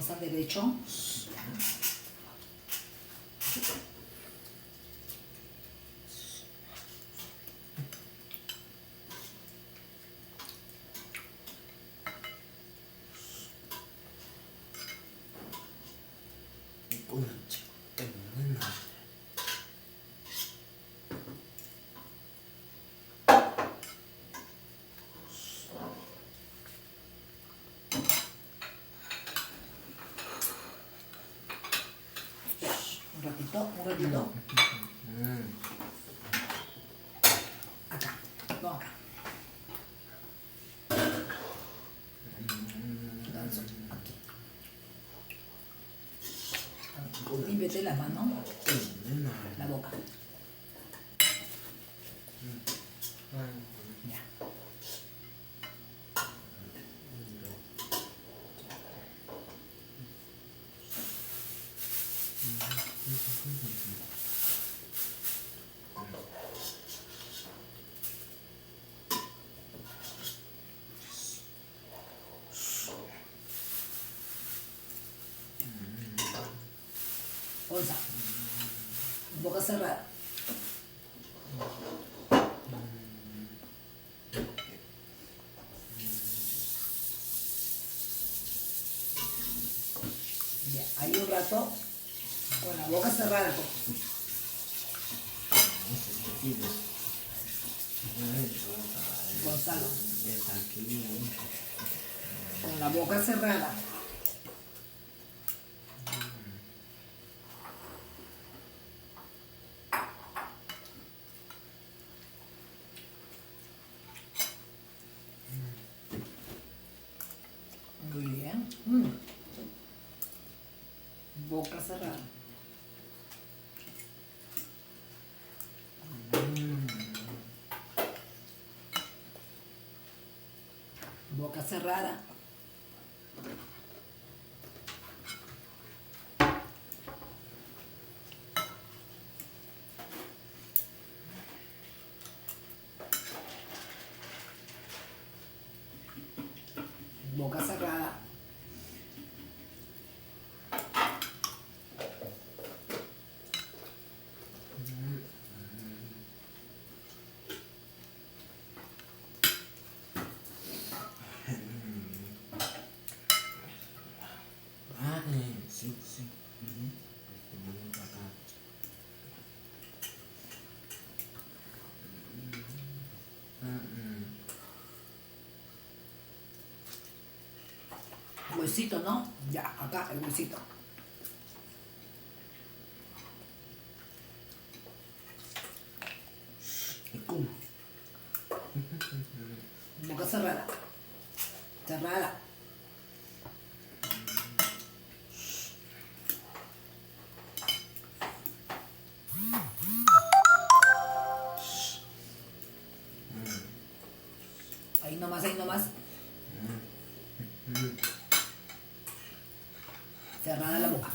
vamos al derecho. Un ratito. Acá, no acá. Aquí. Límpiate las manos, la boca. Ya. Bolsa. Boca cerrada. Ya, ahí un rato con la boca cerrada. Gonzalo. Con la boca cerrada. Muy bien. Boca cerrada. Boca cerrada. Boca cerrada. Sí. Huesito, ¿no? Ya, acá el huesito. Boca cerrada. Cerrada. Ahí nomás, ahí nomás. Cerrada la boca.